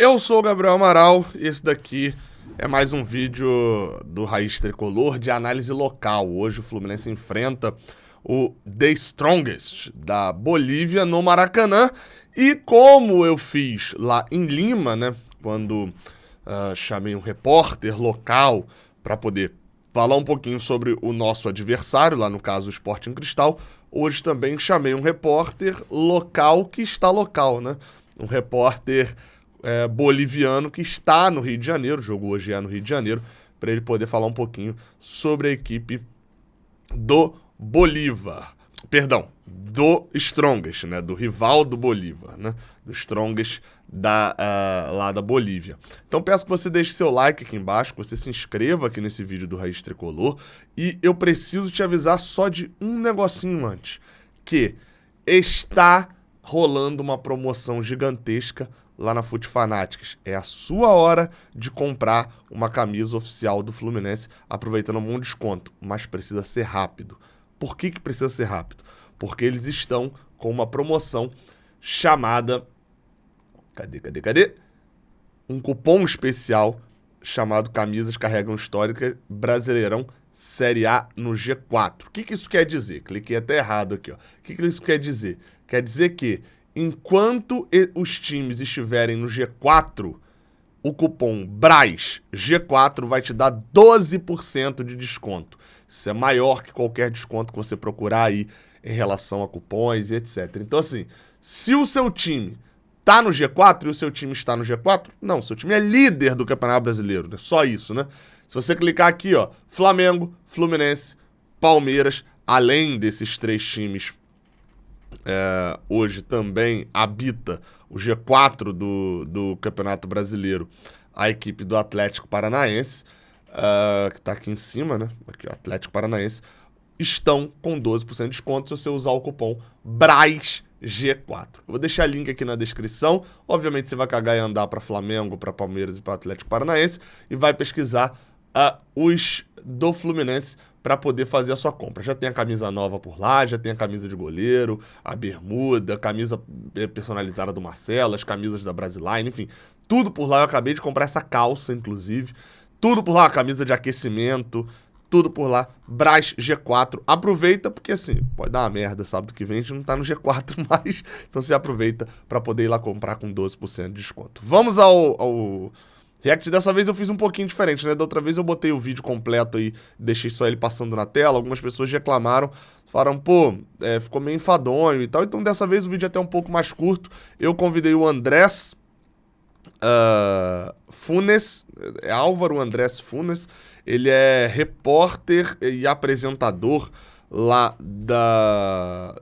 Eu sou o Gabriel Amaral e esse daqui é mais um vídeo do Raiz Tricolor de análise local. Hoje o Fluminense enfrenta o The Strongest da Bolívia no Maracanã. E como eu fiz lá em Lima, né, quando chamei um repórter local para poder falar um pouquinho sobre o nosso adversário, lá no caso o Sporting Cristal, hoje também chamei um repórter local que está local, né? Um repórter boliviano que está no Rio de Janeiro, o jogo hoje é no Rio de Janeiro, para ele poder falar um pouquinho sobre a equipe do Bolívar. Perdão, do Strongest, né? Do rival do Bolívar, né? Do Strongest lá da Bolívia. Então peço que você deixe seu like aqui embaixo, que você se inscreva aqui nesse vídeo do Raiz Tricolor. E eu preciso te avisar só de um negocinho antes, que está rolando uma promoção gigantesca lá na Fute Fanatics. É a sua hora de comprar uma camisa oficial do Fluminense, aproveitando um bom desconto, mas precisa ser rápido. Por que precisa ser rápido? Porque eles estão com uma promoção chamada... Cadê? Um cupom especial chamado Camisas Carregam Histórica Brasileirão Série A no G4. O que isso quer dizer? Cliquei até errado aqui, ó. O que isso quer dizer? Quer dizer que enquanto os times estiverem no G4, o cupom BRAS G4 vai te dar 12% de desconto. Isso é maior que qualquer desconto que você procurar aí em relação a cupons e etc. Então, assim, se o seu time tá no G4 e o seu time está no G4, não, seu time é líder do Campeonato Brasileiro, né? Só isso, né? Se você clicar aqui, ó, Flamengo, Fluminense, Palmeiras, além desses três times, hoje também habita o G4 do Campeonato Brasileiro, a equipe do Atlético Paranaense, que tá aqui em cima, né? Aqui, ó, Atlético Paranaense, estão com 12% de desconto se você usar o cupom BRASG4. Eu vou deixar link aqui na descrição. Obviamente você vai cagar e andar para Flamengo, para Palmeiras e para Atlético Paranaense e vai pesquisar os do Fluminense para poder fazer a sua compra. Já tem a camisa nova por lá, já tem a camisa de goleiro, a bermuda, a camisa personalizada do Marcelo, as camisas da Brasiline, enfim, tudo por lá. Eu acabei de comprar essa calça, inclusive. Tudo por lá, a camisa de aquecimento, tudo por lá, Bras G4. Aproveita, porque assim, pode dar uma merda, sábado que vem a gente não tá no G4 mais, então você aproveita para poder ir lá comprar com 12% de desconto. Vamos ao react. Dessa vez eu fiz um pouquinho diferente, né? Da outra vez eu botei o vídeo completo aí, deixei só ele passando na tela. Algumas pessoas reclamaram, falaram, pô, ficou meio enfadonho e tal. Então dessa vez o vídeo é até um pouco mais curto. Eu convidei o Andrés Funes, é Álvaro Andrés Funes. Ele é repórter e apresentador lá da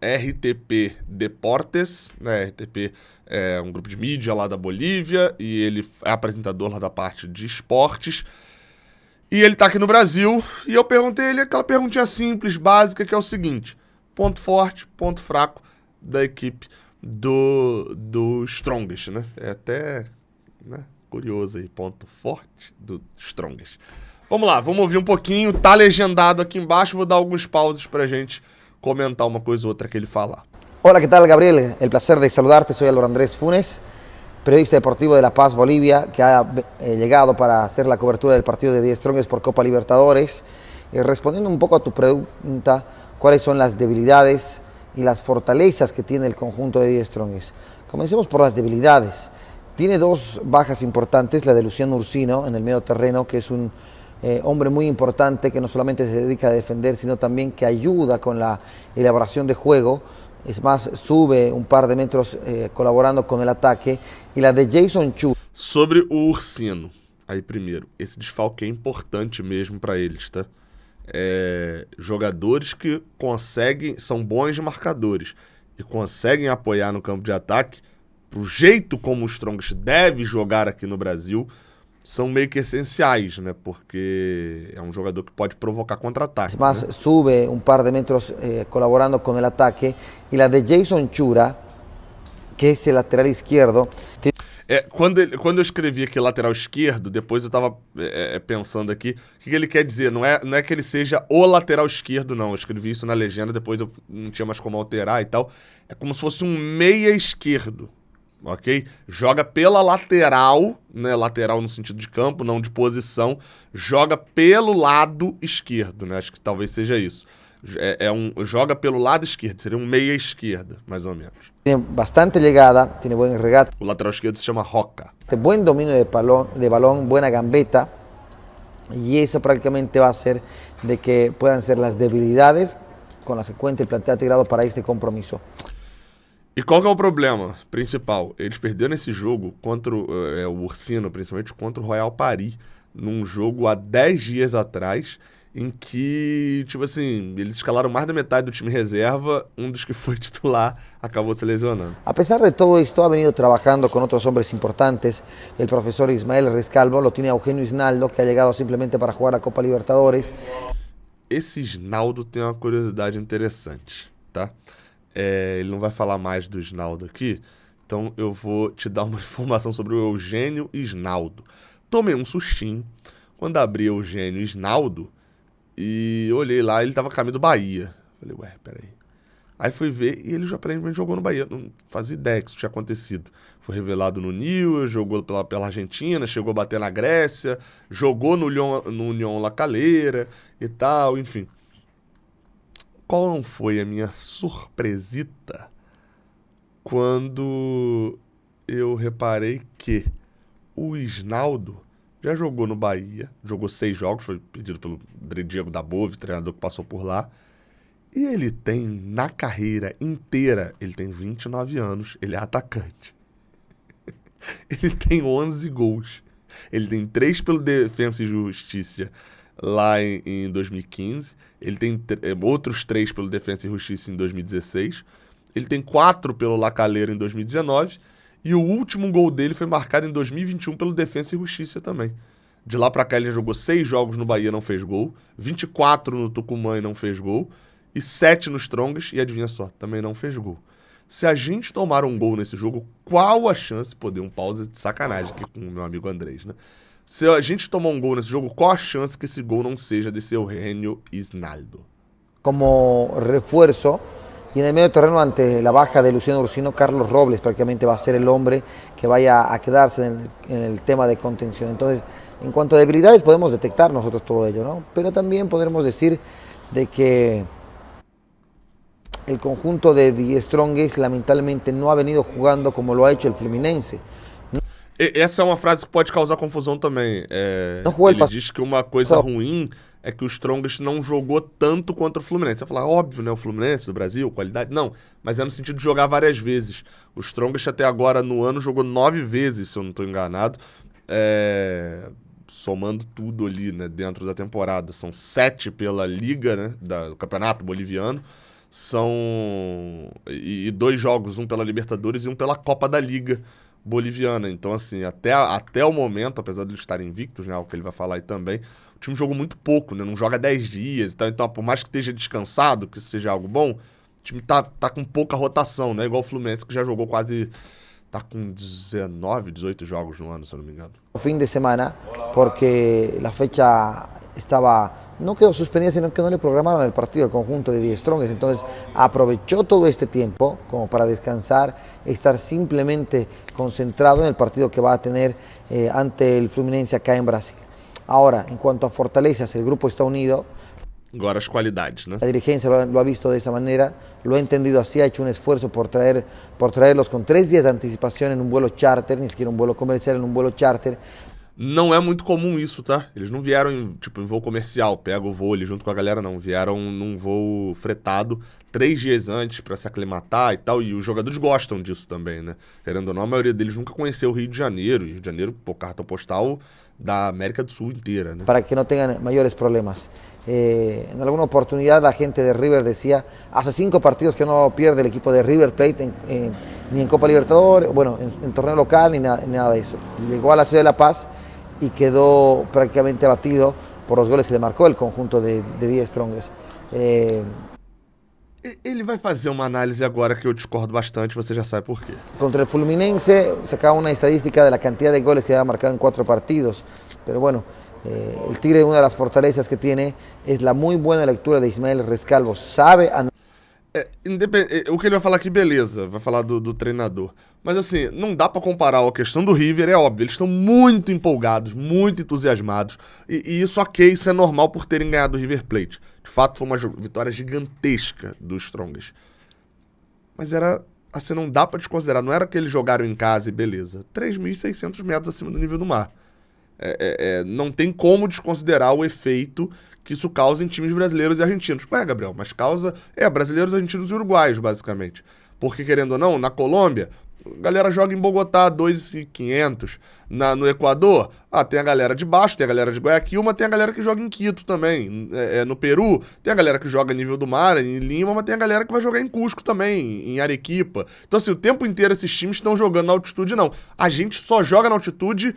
RTP Deportes, né? RTP é um grupo de mídia lá da Bolívia e ele é apresentador lá da parte de esportes. E ele tá aqui no Brasil e eu perguntei ele aquela perguntinha simples, básica, que é o seguinte: ponto forte, ponto fraco da equipe do Strongest, né? É até, né, curioso aí, ponto forte do Strongest. Vamos lá, vamos ouvir um pouquinho, tá legendado aqui embaixo, vou dar alguns pauses pra gente comentar uma coisa ou outra que ele falar. Hola, ¿qué tal, Gabriel? El placer de saludarte, soy Álvaro Andrés Funes, periodista deportivo de La Paz, Bolivia, que ha llegado para hacer la cobertura del partido de The Strongest por Copa Libertadores. Respondiendo un poco a tu pregunta, ¿cuáles son las debilidades y las fortalezas que tiene el conjunto de The Strongest? Comencemos por las debilidades. Tiene dos bajas importantes, la de Luciano Ursino en el medio terreno, que es un hombre muy importante que no solamente se dedica a defender, sino también que ayuda con la elaboración de juego. Es más, sube un par de metros colaborando con el ataque. E la de Jason Chu. Sobre o Ursino, aí primeiro, esse desfalque é importante mesmo para eles, tá? Jogadores que conseguem, são bons marcadores e conseguem apoiar no campo de ataque, pro jeito como o Strongest deve jogar aqui no Brasil, são meio que essenciais, né? Porque é um jogador que pode provocar contra-ataque. Mas, né? Sube um par de metros colaborando com o ataque. E a de Jason Chura, que é o lateral esquerdo. Quando eu escrevi aqui lateral esquerdo, depois eu tava pensando aqui, o que ele quer dizer? Não é que ele seja o lateral esquerdo, não. Eu escrevi isso na legenda, depois eu não tinha mais como alterar e tal. É como se fosse um meia esquerdo. ok? Joga pela lateral, né? Lateral no sentido de campo, não de posição. Joga pelo lado esquerdo, né? Acho que talvez seja isso. Joga pelo lado esquerdo, seria um meia esquerda, mais ou menos. Tiene bastante llegada, tiene buen regate, O lateral esquerdo se chama Roca. buen dominio de balón, buena gambeta, y eso prácticamente va a hacer de que puedan ser las debilidades con las que cuenta el plantel integrado para este compromiso. E qual que é o problema principal? Eles perderam esse jogo contra o Ursino, principalmente contra o Royal Paris, num jogo há 10 dias atrás, em que, tipo assim, eles escalaram mais da metade do time reserva, um dos que foi titular acabou se lesionando. A pesar de todo esto, ha venido trabajando con otros hombres importantes. El profesor Ismael Rescalvo lo tiene a Eugenio Isnaldo, que ha llegado simplemente para jugar a Copa Libertadores. Esse Isnaldo tem uma curiosidade interessante, tá? Ele não vai falar mais do Isnaldo aqui, então eu vou te dar uma informação sobre o Eugênio Isnaldo. Tomei um sustinho quando abri o Eugênio Isnaldo e olhei lá, ele tava a caminho do Bahia. Falei, ué, peraí. Aí fui ver e ele já aparentemente jogou no Bahia. Não fazia ideia que isso tinha acontecido. Foi revelado no Newell's, jogou pela Argentina, chegou a bater na Grécia, jogou no União La Calera e tal, enfim. Qual não foi a minha surpresita quando eu reparei que o Isnaldo já jogou no Bahia, jogou 6 jogos, foi pedido pelo Diego Dabove, treinador que passou por lá, e ele tem, na carreira inteira, ele tem 29 anos, ele é atacante. Ele tem 11 gols. Ele tem 3 pelo Defensa e Justiça lá em 2015, ele tem outros 3 pelo Defensa e Justiça em 2016, ele tem 4 pelo La Calera em 2019, e o último gol dele foi marcado em 2021 pelo Defensa e Justiça também. De lá pra cá ele já jogou 6 jogos no Bahia, não fez gol, 24 no Tucumã e não fez gol, e 7 no Strongest, e adivinha só, também não fez gol. Se a gente tomar um gol nesse jogo, qual a chance, pô, dei um pause de sacanagem aqui com o meu amigo Andrés, né? Se a gente tomar um gol nesse jogo, qual a chance que esse gol não seja desse Eugenio Isnaldo? Como refuerzo, y en el medio terreno ante la baja de Luciano Ursino, Carlos Robles prácticamente va a ser el hombre que vaya a quedarse en el tema de contención. Entonces, en cuanto a debilidades podemos detectar nosotros todo ello, ¿no? Pero también podremos decir de que el conjunto de Die Strongest lamentablemente no ha venido jugando como lo ha hecho el Fluminense. Essa é uma frase que pode causar confusão também. Ele diz que uma coisa ruim é que o Strongest não jogou tanto contra o Fluminense. Você fala, óbvio, né? O Fluminense do Brasil, qualidade. Não, mas é no sentido de jogar várias vezes. O Strongest até agora no ano jogou 9 vezes, se eu não estou enganado. Somando tudo ali, né, dentro da temporada. São 7 pela Liga, né, do Campeonato Boliviano. E 2 jogos, um pela Libertadores e um pela Copa da Liga Boliviana. Então, assim, até o momento, apesar de eles estarem invictos, né, algo que ele vai falar aí também, o time jogou muito pouco, né, não joga 10 dias. Então, por mais que esteja descansado, que isso seja algo bom, o time tá com pouca rotação, né, igual o Fluminense, que já jogou quase... Tá com 19, 18 jogos no ano, se eu não me engano. Fin de semana, porque la fecha estaba, no quedó suspendida, sino que no le programaron el partido al conjunto de Die Strongest. Entonces aprovechó todo este tiempo como para descansar, estar simplemente concentrado en el partido que va a tener ante el Fluminense acá en Brasil. Ahora, en cuanto a fortalezas, el grupo está unido. Agora as qualidades, né? La dirigencia lo ha visto de esa manera, lo ha entendido así, ha hecho un esfuerzo por traerlos con 3 días de anticipación en un vuelo charter, ni siquiera un vuelo comercial, en un vuelo charter. Não é muito comum isso, tá? Eles não vieram em voo comercial, pega o voo ali junto com a galera, não. Vieram num voo fretado 3 dias antes pra se aclimatar e tal. E os jogadores gostam disso também, né? Querendo ou não, a maioria deles nunca conheceu o Rio de Janeiro. E Rio de Janeiro, pô, cartão postal da América do Sul inteira, né? Para que no tengan mayores problemas. En alguna oportunidad la gente de River decía, hace 5 partidos que no pierde el equipo de River Plate ni en Copa Libertadores, bueno, en torneo local, ni nada de eso. Llegó a la ciudad de La Paz y quedó prácticamente abatido por los goles que le marcó el conjunto de Die Strongest. Ele vai fazer uma análise agora que eu discordo bastante, você já sabe por quê. Contra el Fluminense sacaba una estadística de la cantidad de goles que había marcado en 4 partidos, pero bueno, el Tigre, una de las fortalezas que tiene es la muy buena lectura de Ismael Rescalvo, sabe... O que ele vai falar aqui, beleza, vai falar do treinador. Mas assim, não dá pra comparar a questão do River, é óbvio, eles estão muito empolgados, muito entusiasmados, e isso ok, isso é normal por terem ganhado o River Plate. De fato, foi uma vitória gigantesca dos Strongest. Mas era, assim, não dá pra desconsiderar, não era que eles jogaram em casa e beleza, 3.600 metros acima do nível do mar. Não tem como desconsiderar o efeito que isso causa em times brasileiros e argentinos. Gabriel, mas causa... brasileiros, argentinos e uruguaios, basicamente. Porque, querendo ou não, na Colômbia, a galera joga em Bogotá 2.500. No Equador, tem a galera de baixo, tem a galera de Guayaquil, mas tem a galera que joga em Quito também. No Peru, tem a galera que joga a nível do mar, em Lima, mas tem a galera que vai jogar em Cusco também, em Arequipa. Então, assim, o tempo inteiro esses times estão jogando na altitude, não. A gente só joga na altitude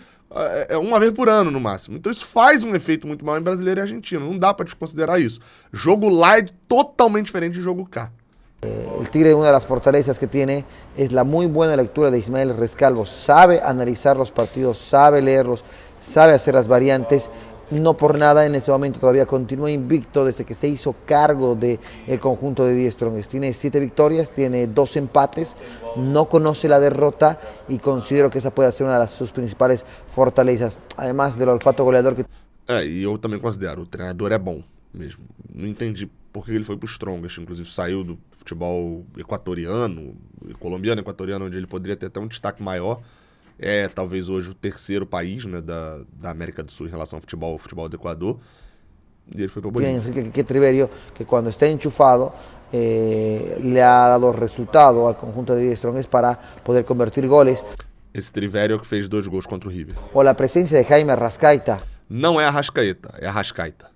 uma vez por ano, no máximo. Então isso faz um efeito muito maior em brasileiro e argentino. Não dá pra desconsiderar isso. Jogo lá é totalmente diferente de jogo cá. El Tigre, una de las fortalezas que tiene es la muy buena lectura de Ismael Rescalvo. Sabe analizar los partidos, sabe leerlos, sabe hacer las variantes. No por nada en ese momento todavía continúa invicto desde que se hizo cargo del conjunto de Die Strongest. Tiene 7 victorias, tiene 2 empates, no conoce la derrota y considero que esa puede ser una de sus principales fortalezas, además del olfato goleador que... E eu também considero, o treinador é bom mesmo. Não entendi por que ele foi pro Strongest, inclusive saiu do futebol equatoriano, colombiano, equatoriano, onde ele poderia ter até um destaque maior. Talvez hoje o terceiro país, né, da América do Sul em relação ao futebol do Equador. E ele foi para Bolívia. Enrique Triverio, que quando está enchufado, le ha dado resultado al conjunto de Die Strongest para poder convertir goles. Esse Triverio que fez 2 gols contra o River. O la presencia de Jaime Arrascaeta. Não é Arrascaeta, é Arrascaeta.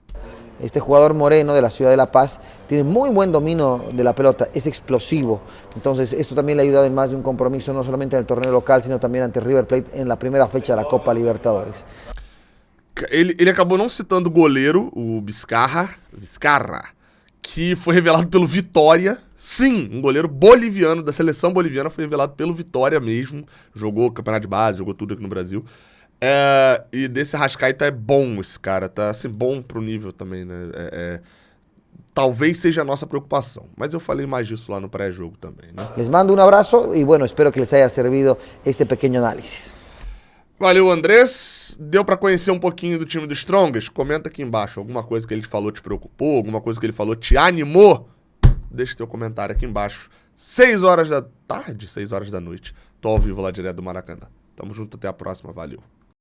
Este jugador moreno de la ciudad de La Paz tiene muy buen dominio de la pelota, es explosivo. Entonces esto también le ha ayudado en más de un compromiso, no solamente en el torneo local, sino también ante River Plate en la primera fecha de la Copa Libertadores. Ele acabou não citando o goleiro, o Vizcarra, que foi revelado pelo Vitória. Sim, um goleiro boliviano, da seleção boliviana, foi revelado pelo Vitória mesmo. Jogou campeonato de base, jogou tudo aqui no Brasil. E desse Arrascaeta é bom esse cara, tá assim, bom pro nível também, né? Talvez seja a nossa preocupação, mas eu falei mais disso lá no pré-jogo também, né? Les mando um abraço e, bueno, espero que les haya servido este pequeno análise. Valeu, Andrés. Deu pra conhecer um pouquinho do time do Strongest? Comenta aqui embaixo. Alguma coisa que ele falou te preocupou? Alguma coisa que ele falou te animou? Deixa teu comentário aqui embaixo. 6 horas da tarde, 6 horas da noite. Tô ao vivo lá direto do Maracanã. Tamo junto, até a próxima. Valeu.